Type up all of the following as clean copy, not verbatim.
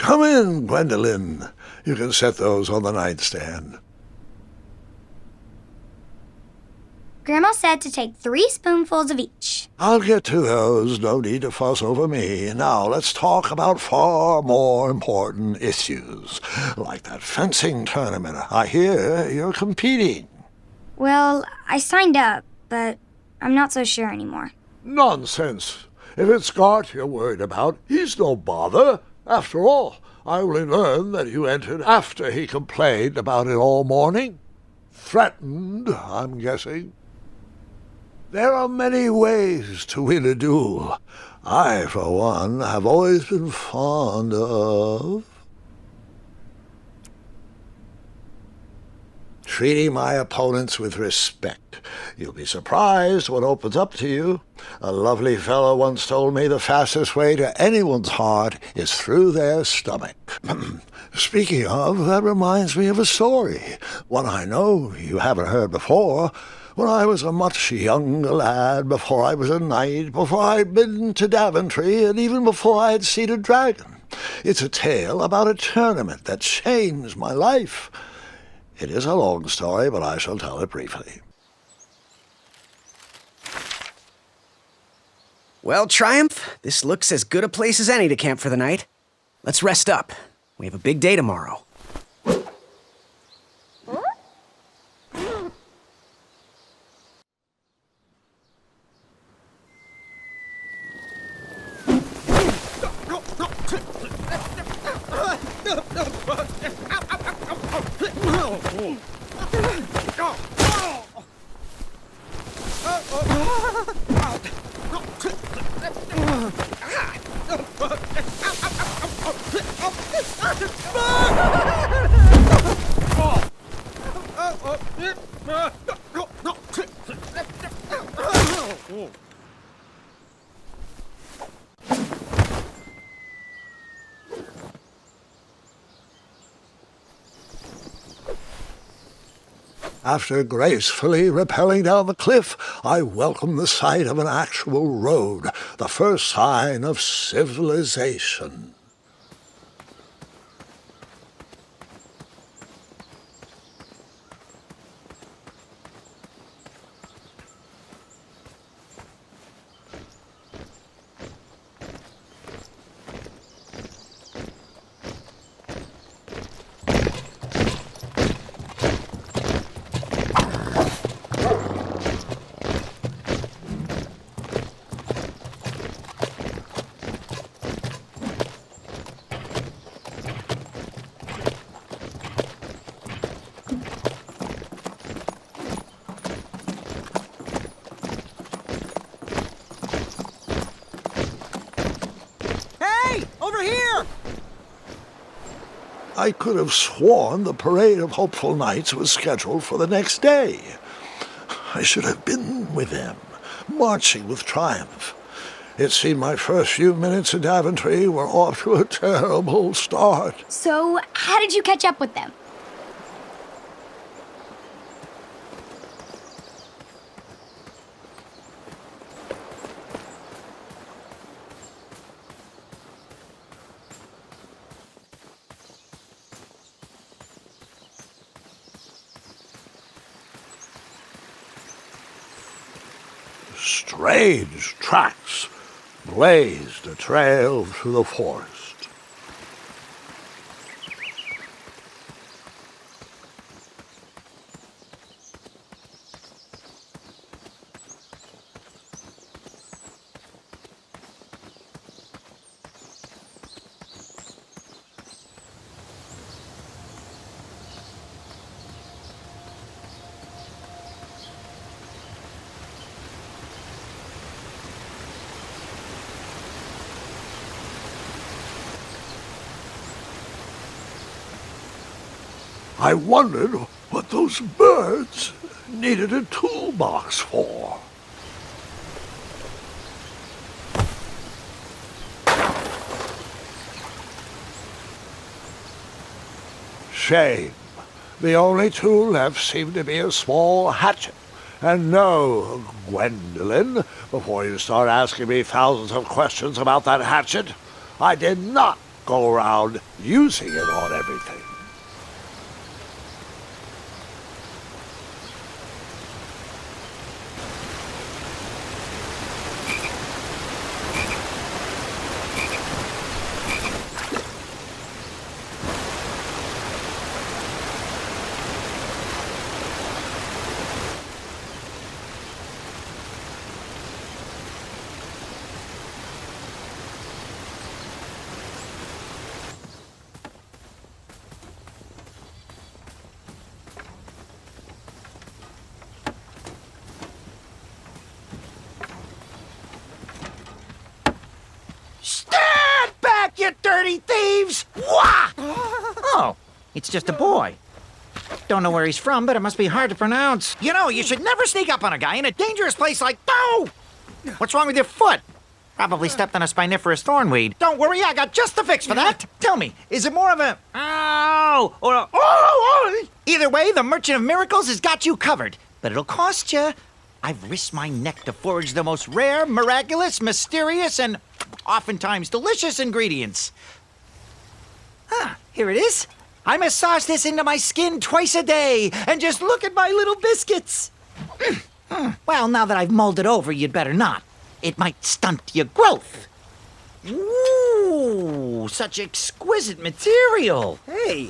Come in, Gwendolen. You can set those on the nightstand. Grandma said to take 3 spoonfuls of each. I'll get to those. No need to fuss over me. Now let's talk about far more important issues, like that fencing tournament. I hear you're competing. Well, I signed up, but I'm not so sure anymore. Nonsense. If it's Scott you're worried about, he's no bother. After all, I only learned that you entered after he complained about it all morning. Threatened, I'm guessing. There are many ways to win a duel. I, for one, have always been fond of treating my opponents with respect. You'll be surprised what opens up to you. A lovely fellow once told me the fastest way to anyone's heart is through their stomach. Speaking of, that reminds me of a story, one I know you haven't heard before. When I was a much younger lad, before I was a knight, before I'd been to Daventry, and even before I had seen a dragon. It's a tale about a tournament that changed my life. It is a long story, but I shall tell it briefly. Well, Triumph, this looks as good a place as any to camp for the night. Let's rest up. We have a big day tomorrow. After gracefully rappelling down the cliff, I welcomed the sight of an actual road, the first sign of civilization. I could have sworn the parade of hopeful knights was scheduled for the next day. I should have been with them, marching with triumph. It seemed my first few minutes in Daventry were off to a terrible start. So, how did you catch up with them? Strange tracks blazed a trail through the forest. I wondered what those birds needed a toolbox for. Shame. The only tool left seemed to be a small hatchet. And no, Gwendolen, before you start asking me thousands of questions about that hatchet, I did not go around using it on everything. Stand back, you dirty thieves! Wah! Oh, it's just a boy. Don't know where he's from, but it must be hard to pronounce. You know, you should never sneak up on a guy in a dangerous place like... Oh! What's wrong with your foot? Probably stepped on a spiniferous thornweed. Don't worry, I got just the fix for that. Tell me, is it more of a... Ow! Or a... Oh! Either way, the Merchant of Miracles has got you covered. But it'll cost you. I've risked my neck to forage the most rare, miraculous, mysterious, and oftentimes delicious ingredients. Ah, here it is. I massage this into my skin twice a day, and just look at my little biscuits. Well, now that I've mulled it over, you'd better not. It might stunt your growth. Ooh, such exquisite material. Hey,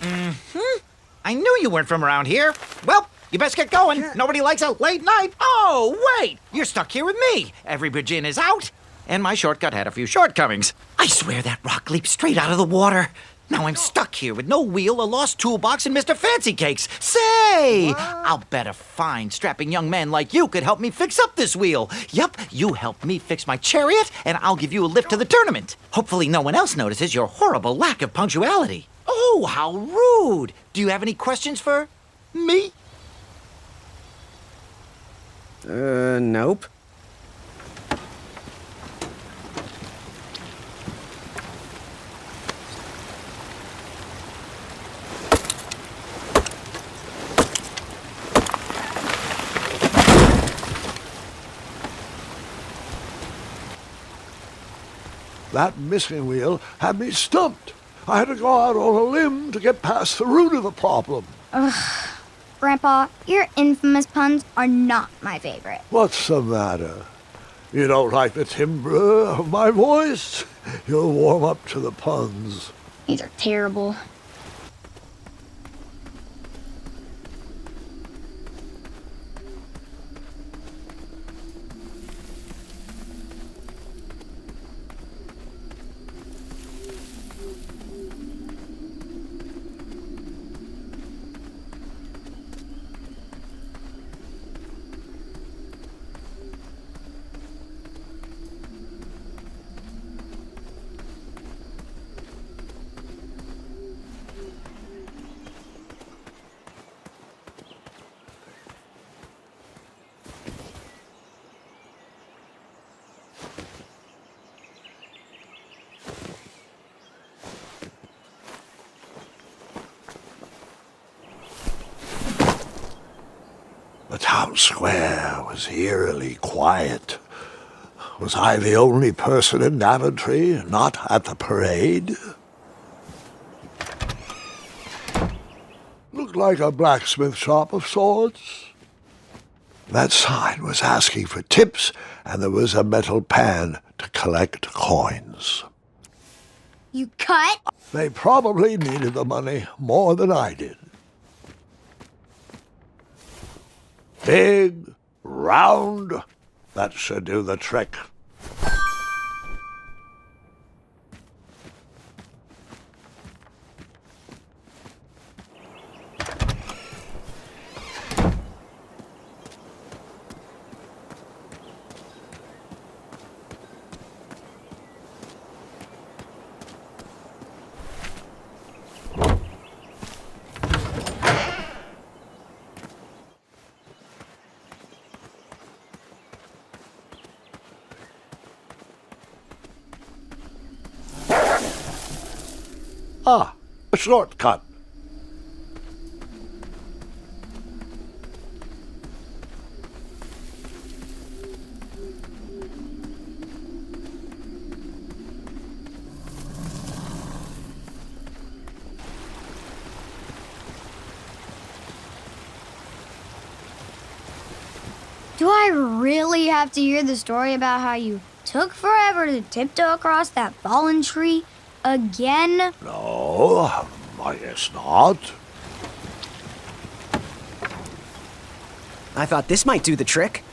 I knew you weren't from around here. Well, you best get going. Nobody likes a late night. Oh, wait, you're stuck here with me. Every Virgin is out, and my shortcut had a few shortcomings. I swear that rock leaped straight out of the water. Now I'm stuck here with no wheel, a lost toolbox, and Mr. Fancy Cakes. Say, I'll bet a fine, strapping young man like you could help me fix up this wheel. Yup, you help me fix my chariot, and I'll give you a lift to the tournament. Hopefully no one else notices your horrible lack of punctuality. Oh, how rude. Do you have any questions for me? Nope. That missing wheel had me stumped. I had to go out on a limb to get past the root of the problem. Grandpa, your infamous puns are not my favorite. What's the matter? You don't like the timbre of my voice? You'll warm up to the puns. These are terrible. The town square was eerily quiet. Was I the only person in Daventry not at the parade? Looked like a blacksmith shop of sorts. That sign was asking for tips, and there was a metal pan to collect coins. You cut? They probably needed the money more than I did. Big, round, that should do the trick. Ah, a shortcut. Do I really have to hear the story about how you took forever to tiptoe across that fallen tree again? No, I guess not. I thought this might do the trick.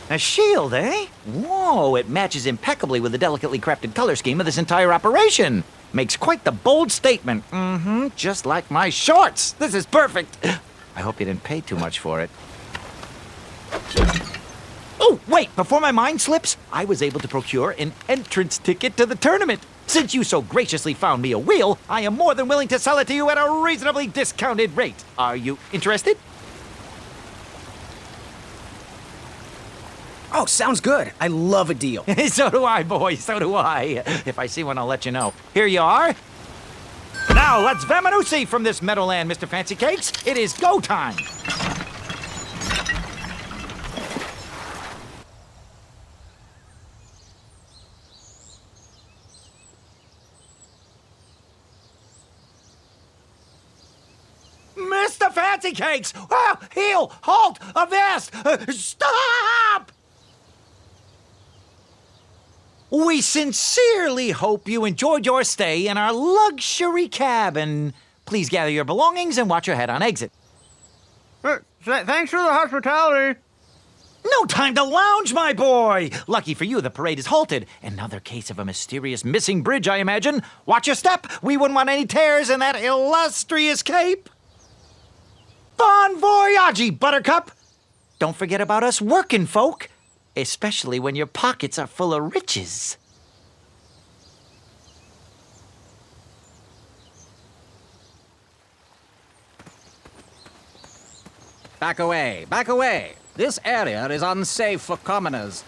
A shield, eh? Whoa, it matches impeccably with the delicately crafted color scheme of this entire operation. Makes quite the bold statement. Just like my shorts. This is perfect. I hope you didn't pay too much for it. Oh, wait, before my mind slips, I was able to procure an entrance ticket to the tournament. Since you so graciously found me a wheel, I am more than willing to sell it to you at a reasonably discounted rate. Are you interested? Oh, sounds good. I love a deal. So do I, boy, so do I. If I see one, I'll let you know. Here you are. Now, let's Vamanusi from this meadowland, Mr. Fancy Cakes. It is go time. Mr. Fancy Cakes! Ah, heel! Halt! Avast! Stop! We sincerely hope you enjoyed your stay in our luxury cabin. Please gather your belongings and watch your head on exit. Thanks for the hospitality. No time to lounge, my boy! Lucky for you, the parade is halted. Another case of a mysterious missing bridge, I imagine. Watch your step. We wouldn't want any tears in that illustrious cape. Bon voyage, Buttercup! Don't forget about us working folk, especially when your pockets are full of riches. Back away, back away. This area is unsafe for commoners.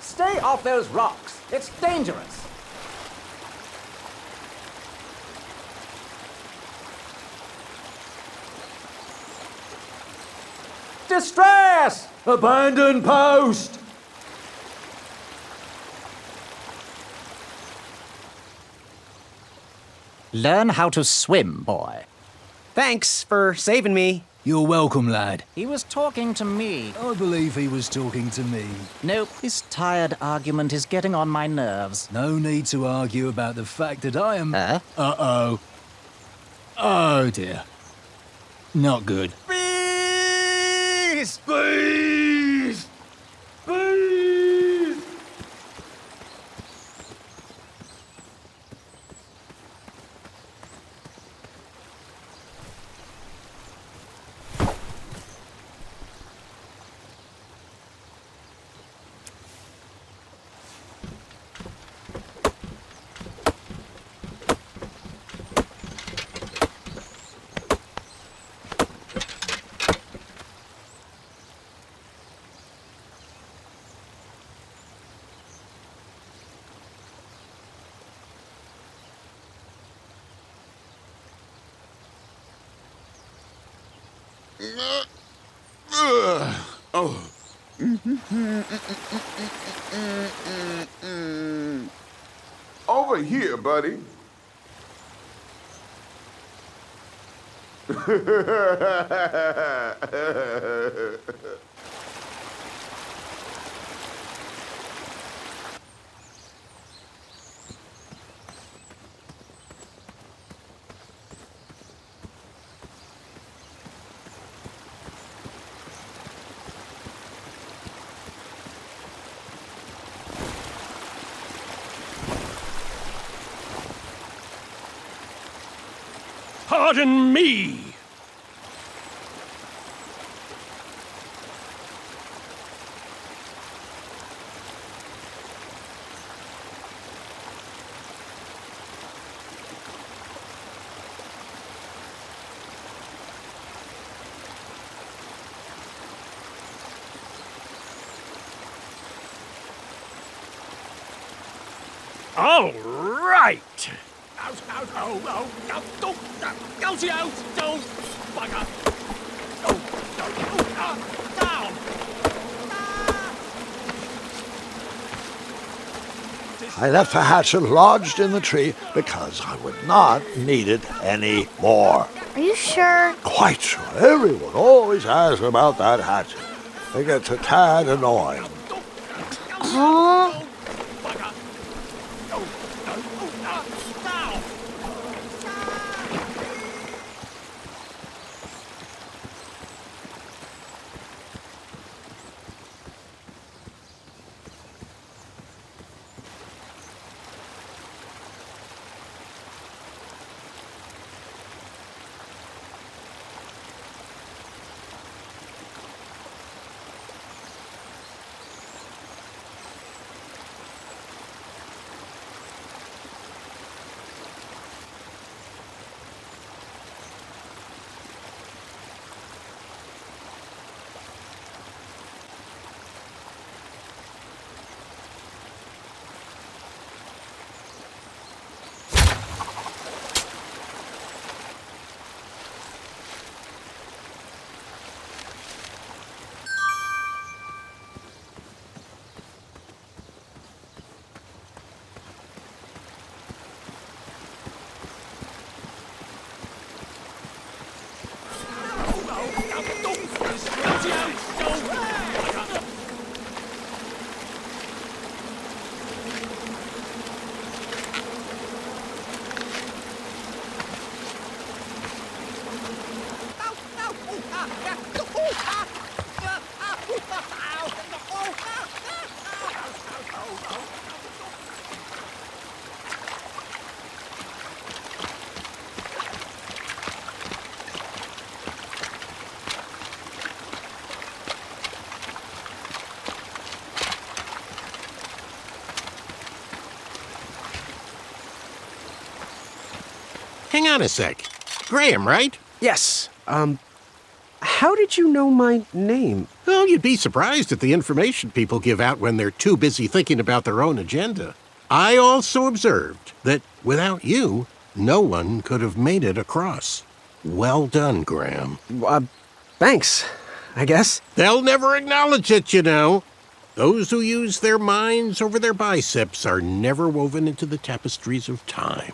Stay off those rocks. It's dangerous. Distress! Abandon post! Learn how to swim, boy. Thanks for saving me. You're welcome, lad. He was talking to me. I believe he was talking to me. Nope, this tired argument is getting on my nerves. No need to argue about the fact that I am... Huh? Uh-oh. Oh, dear. Not good. Bees! Bees! Bees! Oh. Over here, buddy. Pardon me! All right! Out, out, oh, oh, don't, Gouty out, don't, bugger. Down. I left the hatchet lodged in the tree because I would not need it any more. Are you sure? Quite sure. Everyone always asks about that hatchet. It gets a tad annoying. Huh? Hang on a sec. Graham, right? Yes, how did you know my name? Well, you'd be surprised at the information people give out when they're too busy thinking about their own agenda. I also observed that without you, no one could have made it across. Well done, Graham. Thanks, I guess. They'll never acknowledge it, you know. Those who use their minds over their biceps are never woven into the tapestries of time.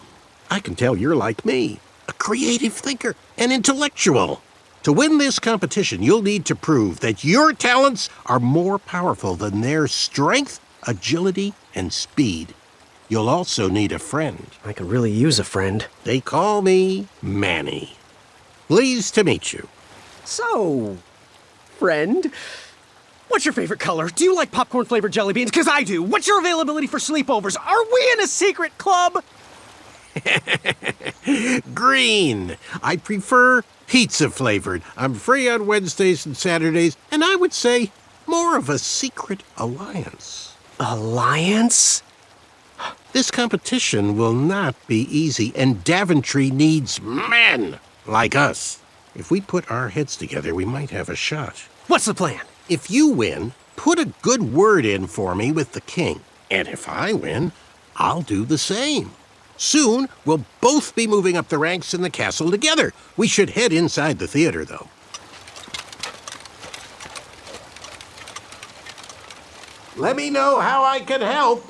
I can tell you're like me, a creative thinker, an intellectual. To win this competition, you'll need to prove that your talents are more powerful than their strength, agility, and speed. You'll also need a friend. I could really use a friend. They call me Manny. Pleased to meet you. So, friend, what's your favorite color? Do you like popcorn-flavored jelly beans? Because I do. What's your availability for sleepovers? Are we in a secret club? Green. I prefer pizza-flavored. I'm free on Wednesdays and Saturdays, and I would say more of a secret alliance. Alliance? This competition will not be easy, and Daventry needs men like us. If we put our heads together, we might have a shot. What's the plan? If you win, put a good word in for me with the king. And if I win, I'll do the same. Soon, we'll both be moving up the ranks in the castle together. We should head inside the theater, though. Let me know how I can help.